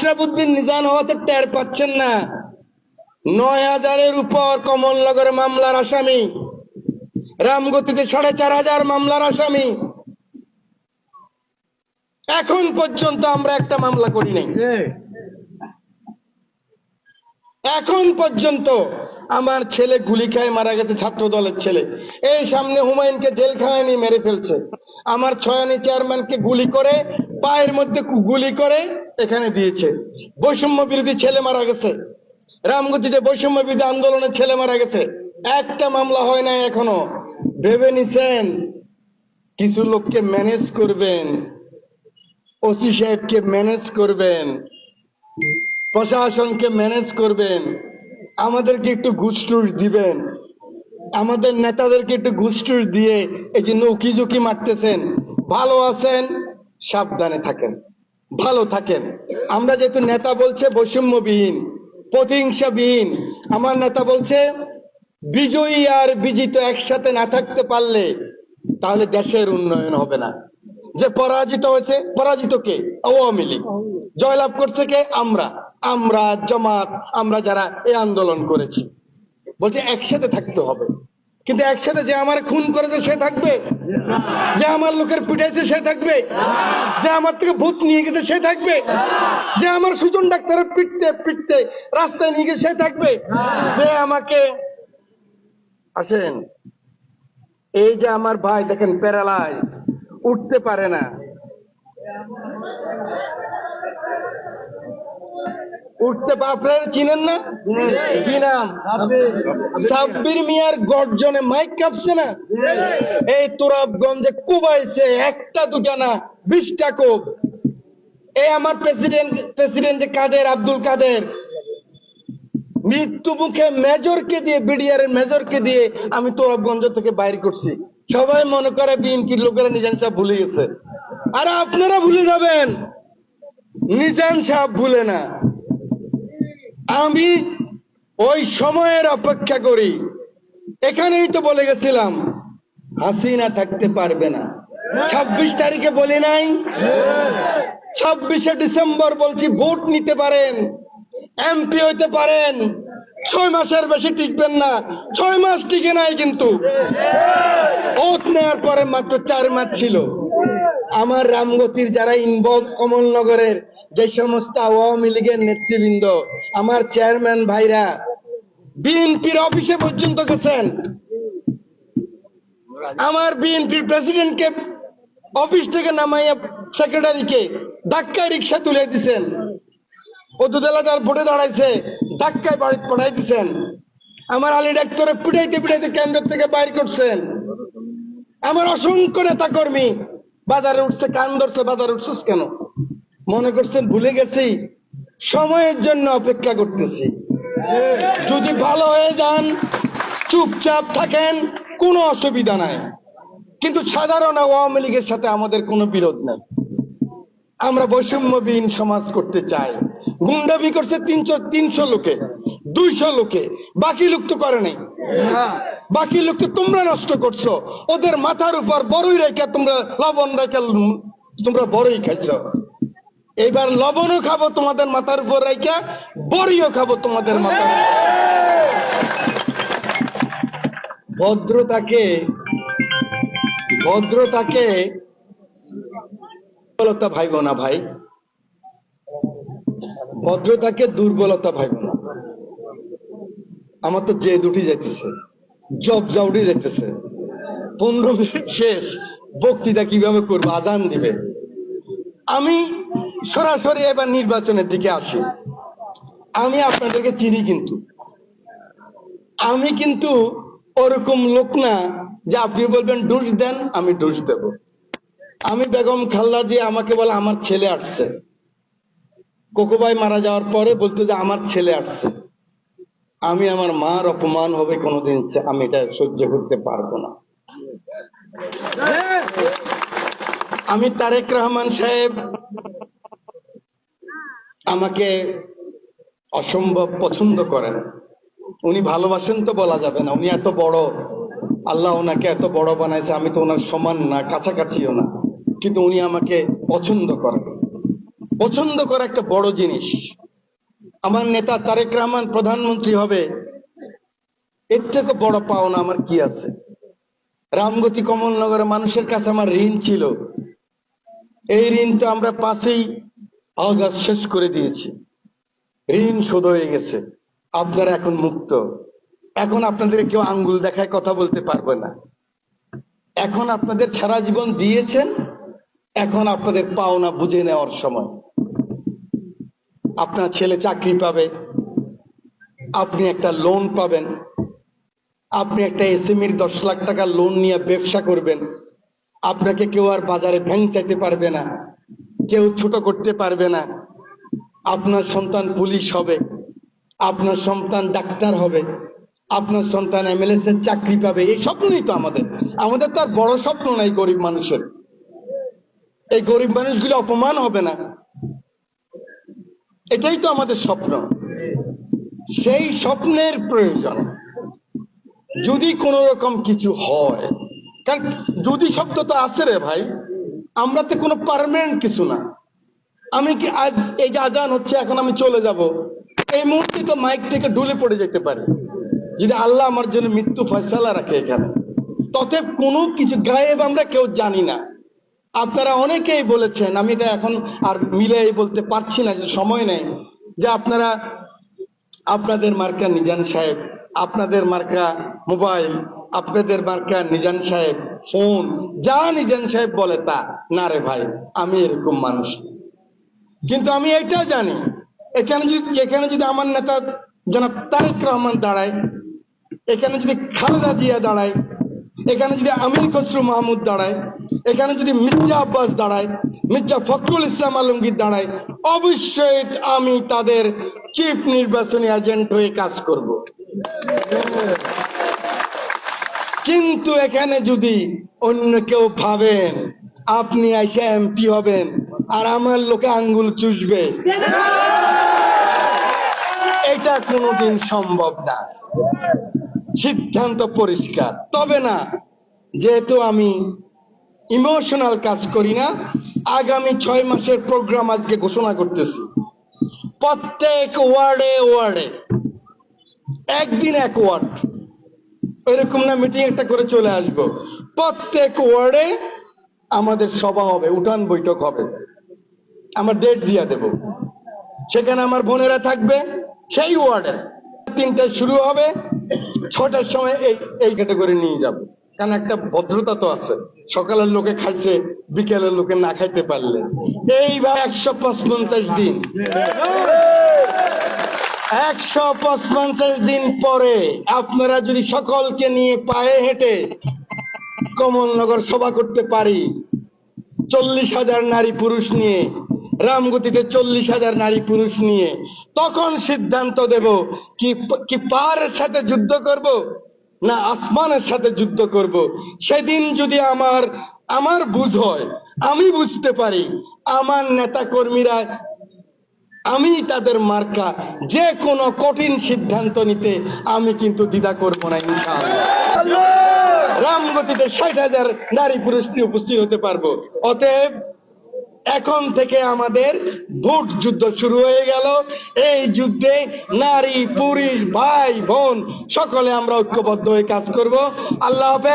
আশরাফুদ্দিন নিজান হওয়াতে টের পাচ্ছেন না। ৯,০০০-এর উপর কমলনগর মামলার আসামি, রামগতিতে ৪,৫০০ মামলার আসামি। এখন পর্যন্ত আমরা একটা মামলা করি নাই। এখন পর্যন্ত আমার ছেলে গুলি খায় মারা গেছে, ছাত্র দলের ছেলে। এই সামনে হুমায়ুনকে জেলখানায় নিয়ে মেরে ফেলছে। আমার ছয়ানি চেয়ারম্যানকে গুলি করে পায়ের মধ্যে গুলি করে এখানে দিয়েছে। বৈষম্য বিরোধী ছেলে মারা গেছে, রামগতিতে বৈষম্য বিরোধী আন্দোলনের ছেলে মারা গেছে। একটা মামলা হয় নাই এখনো। ভেবে নিছেন কিছু লোককে ম্যানেজ করবেন, ওসি সাহেবকে ম্যানেজ করবেন, প্রশাসনকে ম্যানেজ করবেন, আমাদেরকে একটু ঘুষ-টুস দিবেন, আমাদের নেতাদেরকে একটু ঘুষ-টুস দিয়ে এই যে নৌকি ঝুঁকি মারতেছেন। ভালো আছেন, সাবধানে থাকেন, ভালো থাকেন। আমরা যেহেতু নেতা বলছে বৈষম্যবিহীন, প্রতিহিংসাবিহীন, আমার নেতা বলছে বিজয়ী আর বিজিত একসাথে না থাকতে পারলে তাহলে দেশের উন্নয়ন হবে না। যে পরাজিত হয়েছে, পরাজিত কে? আওয়ামী লীগ। জয়লাভ করছে কে? আমরা, আমরা জামাত, আমরা যারা এই আন্দোলন করেছি। বলছে একসাথে থাকতে হবে। কিন্তু একসাথে যে আমার খুন করেছে সে থাকবে? যে আমার লোকের পিটাইছে সে থাকবে? যে আমার থেকে ভূত নিয়ে গেছে সে থাকবে? যে আমার সুজন ডাক্তারের পিটতে পিটতে রাস্তায় নিয়ে গেছে সে থাকবে? যে আমাকে আসেন, এই যে আমার ভাই দেখেন প্যারালাইজ, উঠতে পারে না, উঠতে, আপনারা চিনেন না? কি নাম? সাব্বির মিয়ার গর্জনে মাইক কাঁপছে না? এই তুরাবগঞ্জে কুবাইছে একটা দুটা না, 20টা কোপ। এই আমার প্রেসিডেন্ট যে কাদের, আব্দুল কাদের, মৃত্যু মুখে মেজরকে দিয়ে, বিডিআর এর মেজরকে দিয়ে আমি তুরাবগঞ্জ থেকে বাইর করছি। সবাই মনে করে বিএনপির লোকেরা নিজান সাহেব ভুলে গেছে। আরে আপনারা ভুলে যাবেন, নিজান সাহেব ভুলে না। আমি ওই সময়ের অপেক্ষা করি। এখানেই তো বলে গেছিলাম হাসিনা থাকতে পারবে না। 26 তারিখে বলি নাই? 26শে ডিসেম্বর বলছি ভোট নিতে পারেন, এমপি হইতে পারেন, 6 মাসের বেশি টিকবেন না। 6 মাস টিকে নাই কিন্তু। ওত নেওয়ার পরে মাত্র 4 মাস ছিল। আমার রামগতির যারা ইনভলভ, কমলনগরের যে সমস্ত আওয়ামী লীগের নেতৃবৃন্দ, আমার চেয়ারম্যান ভাইরা বিএনপির অফিসে পর্যন্ত গেছেন। আমার বিএনপির প্রেসিডেন্টকে অফিস থেকে নামাইয়া সেক্রেটারিকে ধাক্কায় রিক্সা তুলে দিচ্ছেন। উপজেলাদার ভোটে দাঁড়াইছে, ধাক্কায় বাড়ি পাঠাই দিচ্ছেন। আমার আলী ডাক্তারে পিটাইতে পিটাইতে কেন্দ্র থেকে বাইর করছেন। আমার অসংখ্য নেতা কর্মী বাজারে উঠছে, কান ধরছে, বাজারে উঠছিস কেন? মনে করছেন ভুলে গেছি? সময়ের জন্য অপেক্ষা করতেছি। যদি ভালো হয়ে যান, চুপচাপ থাকেন, কোনো অসুবিধা নাই। কিন্তু সাধারণ আওয়ামী লীগের সাথে আমাদের কোনো বিরোধ নেই। আমরা বৈষম্যবিহীন সমাজ করতে চাই। গুন্ডামি করছে 300 লোকে, 200 লোকে, বাকি লোক তো করে নাই। বাকি লোককে তোমরা নষ্ট করছো। ওদের মাথার উপর বড়ই রেখা, তোমরা লবণ রেখা, তোমরা বড়ই খাইছ। এবার লবণও খাবো তোমাদের মাথার উপর রেখা, বড়িও খাবো তোমাদের মাথার। ভদ্রতাকে দুর্বলতা ভাইব না ভাই, ভদ্রতাকে দুর্বলতা ভাইব না। আমার তো যে দুটি যাইতেছে, জব জাউডি যাইতেছে। 15 মিনিট শেষ, বক্তৃতা কিভাবে করবো? আজান দিবে। আমি সরাসরি এবার নির্বাচনের দিকে আসি। আমি আপনাদেরকে চিনি, কিন্তু আমি কিন্তু ওরকম লোক না যে আপনি বলবেন ডোজ দেন আমি ডোজ দেব। আমি বেগম খালেদা জিয়া আমাকে বলে আমার ছেলে আসছে, কোকো ভাই মারা যাওয়ার পরে বলতো যে আমার ছেলে আসছে। আমি আমার মার অপমান হবে কোনোদিন, আমি এটা সহ্য করতে পারবো না। আমি তারেক রহমান সাহেব আমাকে অসম্ভব পছন্দ করেন। উনি ভালোবাসেন তো বলা যাবে না, উনি এত বড়, আল্লাহ ওনাকে এত বড় বানাইছে, আমি তো ওনার সমান না, কাছাকাছিও না, কিন্তু উনি আমাকে পছন্দ করেন। পছন্দ করা একটা বড় জিনিস। আমার নেতা তারেক রহমান প্রধানমন্ত্রী হবে, এর থেকে বড় পাওনা আমার কি আছে? রামগতি কমলনগরের মানুষের কাছে আমার ঋণ ছিল, এই ঋণ তো আমরা 5ই আগস্ট শেষ করে দিয়েছি। ঋণ শোধ হয়ে গেছে, আপনারা এখন মুক্ত। এখন আপনাদের কেউ আঙ্গুল দেখায় কথা বলতে পারবে না। এখন আপনাদের সারা জীবন দিয়েছেন, এখন আপনাদের পাওনা বুঝে নেওয়ার সময়। আপনার ছেলে চাকরি পাবে, আপনি একটা লোন পাবেন, আপনি একটা এসএমইর 10 লাখ টাকা লোন নিয়ে ব্যবসা করবেন। আপনাকে কেউ আর বাজারে ভ্যাং চাইতে পারবে না, কেউ ছোট করতে পারবে না। আপনার সন্তান পুলিশ হবে, আপনার সন্তান ডাক্তার হবে, আপনার সন্তান এমএলএস এর চাকরি পাবে। এই স্বপ্নই তো আমাদের তো আর বড় স্বপ্ন নাই গরিব মানুষের। এই গরিব মানুষগুলো অপমান হবে না, এটাই তো আমাদের স্বপ্ন। সেই স্বপ্নের প্রয়োজন যদি কোন রকম কিছু হয়, কারণ যদি শব্দ তো আছে রে ভাই, আমরা তো কোনো পার্মানেন্ট কিছু না। আমি কি আজ এই যে আজান হচ্ছে, এখন আমি চলে যাব, এই মুহূর্তে তো মাইক থেকে ঢুলে পড়ে যেতে পারে, যদি আল্লাহ আমার জন্য মৃত্যু ফয়সালা রাখে এখানে। ততএব কোনো কিছু গায়েব আমরা কেউ জানি না। আপনারা অনেকেই বলেছেন, আমি এটা এখন আর মিলে বলতে পারছি না, যে সময় নেই, যে আপনারা আপনাদের মার্কা নিজান সাহেব, আপনাদের মার্কা মোবাইল, আপনাদের মার্কা নিজান সাহেব ফোন, যা নিজান সাহেব বলে তা না। রে ভাই, আমি এরকম মানুষ না। কিন্তু আমি এটা জানি, এখানে যদি আমার নেতা জনাব তারেক রহমান দাঁড়ায়, এখানে যদি খালেদা জিয়া দাঁড়ায়, এখানে যদি আমির খসরু মাহমুদ দাঁড়ায়, এখানে যদি মির্জা আব্বাস দাঁড়ায়, মির্জা ফখরুল ইসলাম আলমগীর দাঁড়ায়, অবশ্যই আমি তাদের চিফ নির্বাচনী এজেন্ট হয়ে কাজ করব। কিন্তু এখানে যদি অন্য কেউ ভাবেন আপনি এসে এমপি হবেন আর আমার লোকে আঙ্গুল চুষবে, এটা কোনোদিন সম্ভব না। সিদ্ধান্ত পরিষ্কার। তবে না, যেহেতু আমি ইমোশনাল কাজ করি না, আগামী 6 মাসের প্রোগ্রাম আজকে ঘোষণা করতেছি। প্রত্যেক ওয়ার্ডে ওয়ার্ডে একদিন এক ওয়ার্ড, এরকম না মিটিং একটা করে চলে আসব, প্রত্যেক ওয়ার্ডে আমাদের সভা হবে, উঠান বৈঠক হবে। আমার ডেট দিয়ে দেব, সেখানে আমার বোনেরা থাকবে। সেই ওয়ার্ডে 3টায় শুরু হবে, 6টার সময় এই ক্যাটাগরি নিয়ে যাব। কারণ একটা ভদ্রতা তো আছে, সকালের লোকে খাইছে, বিকেলের লোকে না খাইতে পারলে। এইবার 155 দিন, 155 দিন পরে আপনারা যদি সকলকে নিয়ে পায়ে হেঁটে কমলনগর সভা করতে পারি, 40,000 নারী পুরুষ নিয়ে, রামগতিতে 40,000 নারী পুরুষ নিয়ে, তখন সিদ্ধান্ত দেব কি পাহাড়ের সাথে যুদ্ধ করব না আসমানের সাথে যুদ্ধ করব। সেদিন যদি আমার বুঝ হয়, আমি বুঝতে পারি, আমার নেতা কর্মীরা, আমি তাদের মার্কা, যে কোনো কঠিন সিদ্ধান্ত নিতে আমি কিন্তু দ্বিধা করব না ইনশাআল্লাহ। রামগতিতে 60,000 নারী পুরুষ নিয়ে উপস্থিত হতে পারবো। অতএব এখন থেকে আমাদের ভোট যুদ্ধ শুরু হয়ে গেল। এই যুদ্ধে নারী পুরুষ ভাই বোন সকলে আমরা ঐক্যবদ্ধ হয়ে কাজ করব। আল্লাহ হাফেজ।